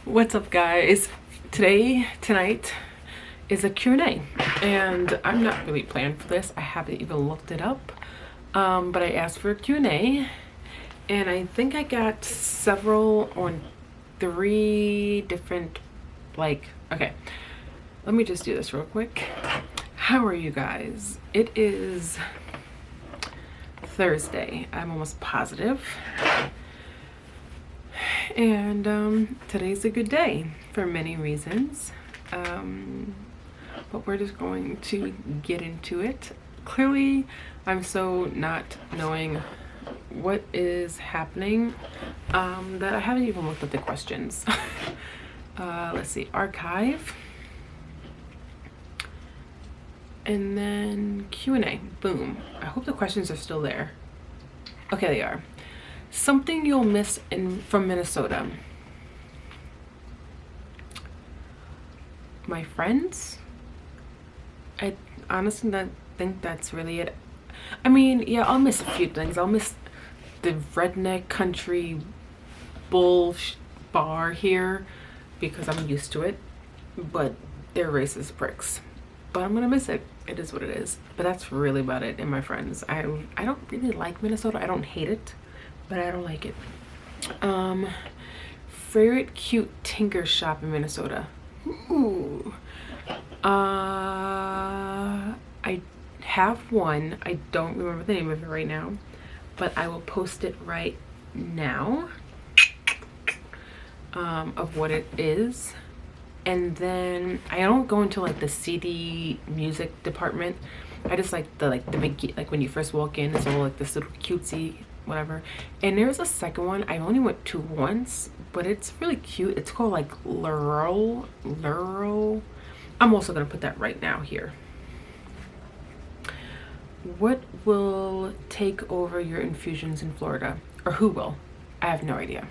What's up, guys? Tonight is a Q&A, and I'm not really planned for this. I haven't even looked it up, but I asked for a Q&A, and I think I got several on 3 different, okay, let me just do this real quick. How are you guys? It is Thursday. I'm almost positive. And today's a good day for many reasons, but we're just going to get into it. Clearly, I'm so not knowing what is happening that I haven't even looked at the questions. Let's see, archive, and then Q&A. Boom. I hope the questions are still there. Okay, they are. Something you'll miss from Minnesota. My friends. I honestly don't think that's really it. I mean, yeah, I'll miss a few things. I'll miss the redneck country bull bar here because I'm used to it, but they're racist pricks. But I'm gonna miss it. It is what it is. But that's really about it. And my friends, I don't really like Minnesota. I don't hate it, but I don't like it. Favorite cute tinker shop in Minnesota. Ooh. I have one. I don't remember the name of it right now, but I will post it right now of what it is. And then I don't go into like the CD music department. I just like the big, like when you first walk in, it's all like this little cutesy whatever. And there's a second one I only went to once, but it's really cute. It's called like Lurl. I'm also gonna put that right now here. What will take over your infusions in Florida? Or who will? I have no idea.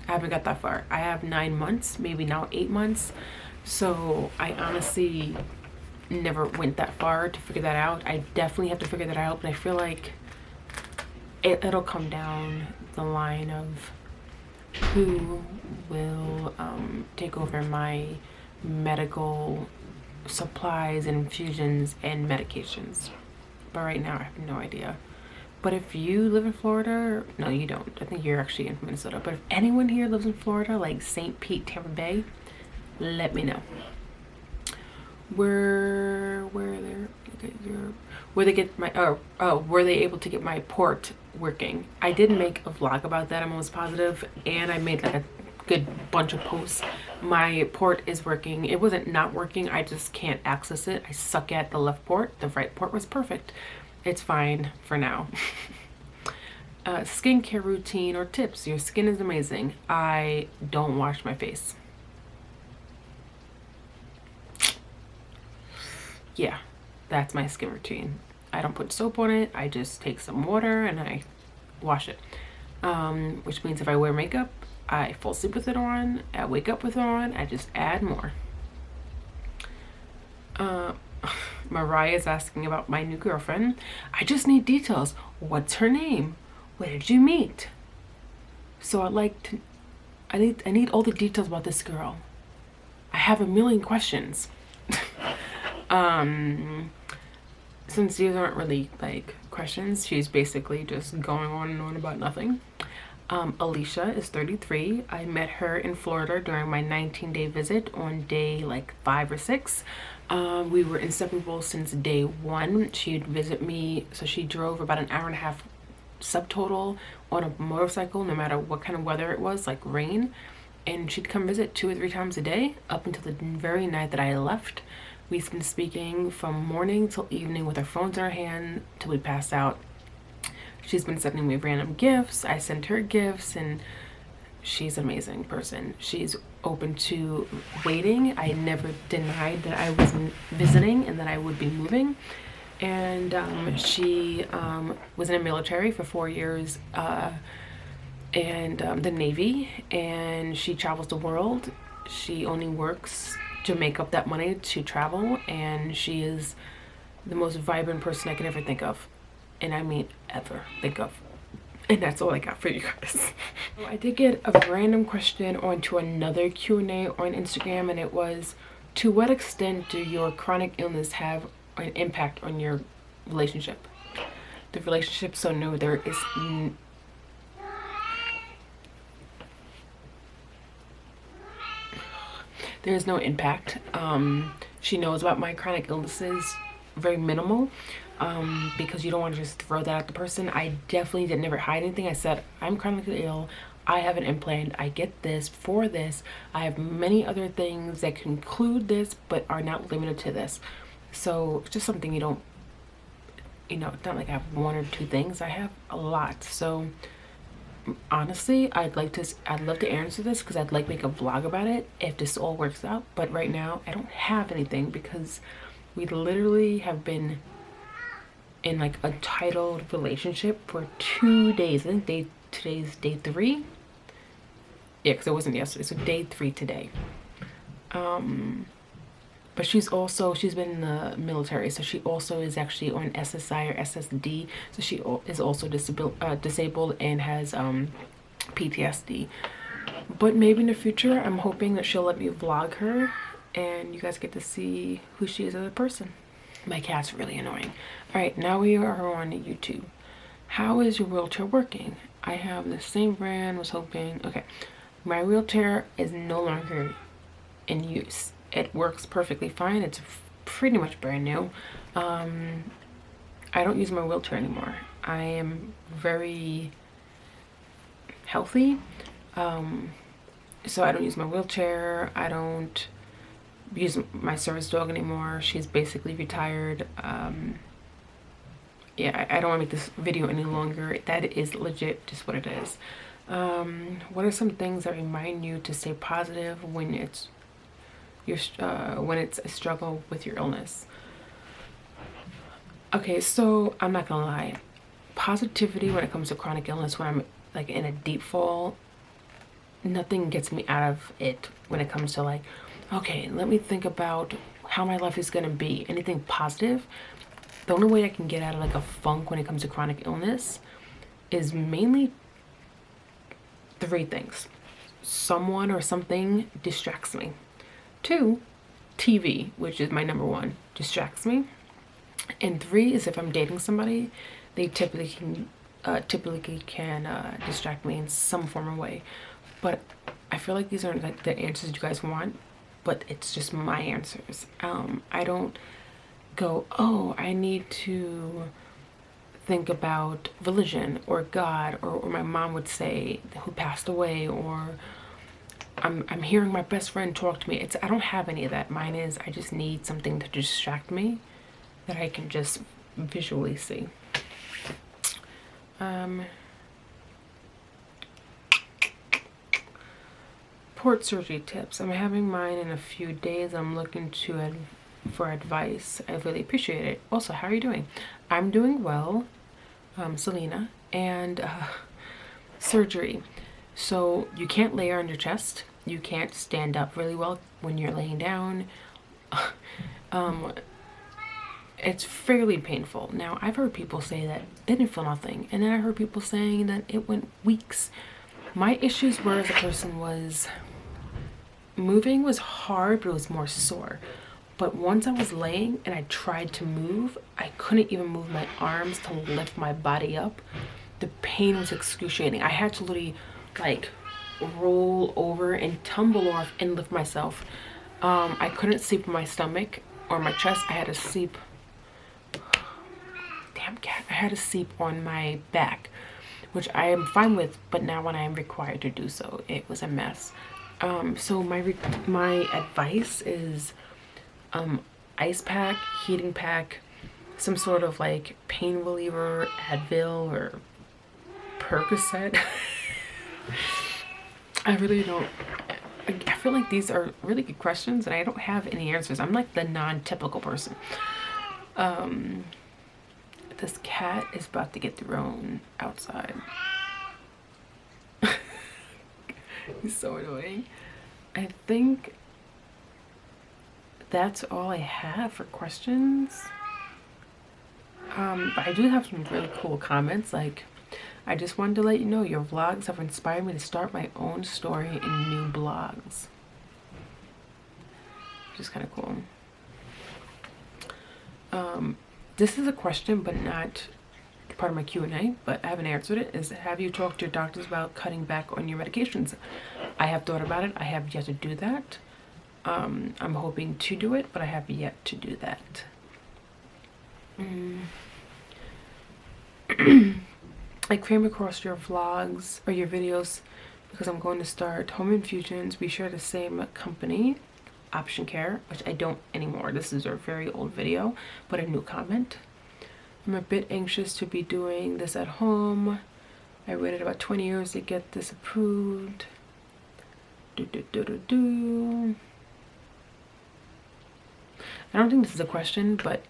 I haven't got that far. I have 9 months, maybe now 8 months. So I honestly never went that far to figure that out. I definitely have to figure that out, but I feel like it'll come down the line of who will take over my medical supplies and infusions and medications. But right now I have no idea. But if you live in Florida, no, you don't. I think you're actually in Minnesota. But if anyone here lives in Florida, like St. Pete, Tampa Bay, let me know. Were they able to get my port working? I did make a vlog about that, I'm almost positive, and I made like a good bunch of posts. My port is working. It wasn't not working, I just can't access it. I suck at the left port. The right port was perfect. It's fine for now. Skincare routine or tips. Your skin is amazing. I don't wash my face. Yeah, that's my skin routine. I don't put soap on it. I just take some water and I wash it. Which means if I wear makeup, I fall asleep with it on. I wake up with it on. I just add more. Mariah is asking about my new girlfriend. I just need details. What's her name? Where did you meet? So I need all the details about this girl. I have a million questions. Since these aren't really like questions, she's basically just going on and on about nothing. Alicia is 33. I met her in Florida during my 19-day visit on day like 5 or 6. We were inseparable since day 1. She'd visit me, so she drove about an hour and a half subtotal on a motorcycle, no matter what kind of weather it was, like rain, and she'd come visit 2 or 3 times a day up until the very night that I left. We've been speaking from morning till evening with our phones in our hand till we passed out. She's been sending me random gifts. I sent her gifts, and she's an amazing person. She's open to waiting. I never denied that I wasn't visiting and that I would be moving. And she was in the military for 4 years and the Navy, and she travels the world. She only works to make up that money to travel, and she is the most vibrant person I could ever think of. And I mean ever think of. And that's all I got for you guys. I did get a random question onto another Q&A on Instagram, and it was, to what extent do your chronic illness have an impact on your relationship? The relationship, so no, there's no impact. She knows about my chronic illnesses, very minimal, because you don't want to just throw that at the person. I definitely did never hide anything. I said, I'm chronically ill. I have an implant. I get this for this. I have many other things that conclude this, but are not limited to this. So it's just something you don't, it's not like I have one or two things. I have a lot. So honestly, I'd love to answer this because I'd like to make a vlog about it if this all works out. But right now I don't have anything because we literally have been in like a titled relationship for 2 days. I think today's day 3. Yeah, because it wasn't yesterday, so day 3 today. But she's been in the military, so she also is actually on SSI or SSD, so she is also disabled and has PTSD. But maybe in the future, I'm hoping that she'll let me vlog her and you guys get to see who she is as a person. My cat's really annoying. All right, now we are on YouTube. How is your wheelchair working? I have the same brand, was hoping. Okay, my wheelchair is no longer in use. It works perfectly fine. It's pretty much brand new. I don't use my wheelchair anymore. I am very healthy. So I don't use my wheelchair. I don't use my service dog anymore. She's basically retired. Yeah, I don't want to make this video any longer. That is legit just what it is. What are some things that remind you to stay positive when it's a struggle with your illness? Okay, so I'm not gonna lie, positivity when it comes to chronic illness, when I'm like in a deep fall, nothing gets me out of it. When it comes to like, okay, let me think about how my life is gonna be, anything positive, the only way I can get out of like a funk when it comes to chronic illness is mainly 3 things. Someone or something distracts me. 2, TV, which is my number 1, distracts me. And 3 is if I'm dating somebody, they typically can distract me in some form or way. But I feel like these aren't like the answers you guys want, but it's just my answers. I don't go, oh, I need to think about religion or God, or my mom would say who passed away, or I'm hearing my best friend talk to me. I don't have any of that. Mine is I just need something to distract me that I can just visually see. Port surgery tips. I'm having mine in a few days. I'm looking for advice. I really appreciate it. Also, how are you doing? I'm doing well, Selena. And surgery. So you can't lay on your chest. You can't stand up really well when you're laying down. It's fairly painful. Now, I've heard people say that they didn't feel nothing, and then I heard people saying that it went weeks. My issues were the person was moving was hard, but it was more sore. But once I was laying and I tried to move, I couldn't even move my arms to lift my body up. The pain was excruciating. I had to literally like roll over and tumble off and lift myself. I couldn't sleep on my stomach or my chest. I had to sleep, damn cat, I had to sleep on my back, which I am fine with, but now when I am required to do so, it was a mess. So my advice is ice pack, heating pack, some sort of like pain reliever, Advil or Percocet. I really don't, I feel like these are really good questions and I don't have any answers. I'm like the non-typical person. This cat is about to get thrown outside. He's so annoying. I think that's all I have for questions. But I do have some really cool comments, like I just wanted to let you know your vlogs have inspired me to start my own story in new blogs. Which is kind of cool. This is a question, but not part of my Q&A, but I haven't answered it, is have you talked to your doctors about cutting back on your medications? I have thought about it. I have yet to do that. I'm hoping to do it, but I have yet to do that. I came across your vlogs or your videos because I'm going to start home infusions. We share the same company, Option Care, which I don't anymore. This is a very old video, but a new comment. I'm a bit anxious to be doing this at home. I waited about 20 years to get this approved. I don't think this is a question, but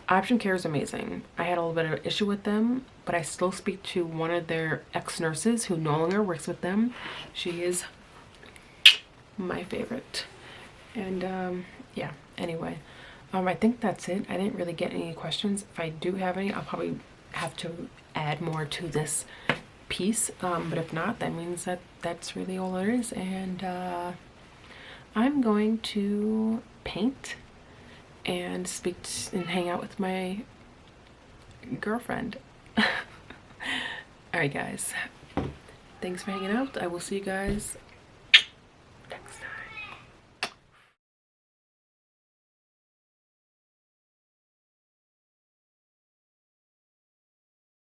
Option Care is amazing. I had a little bit of an issue with them, but I still speak to one of their ex-nurses who no longer works with them. She is my favorite. And yeah, anyway, I think that's it. I didn't really get any questions. If I do have any, I'll probably have to add more to this piece. But if not, that means that that's really all there is. And I'm going to paint and and hang out with my girlfriend. All right, guys. Thanks for hanging out. I will see you guys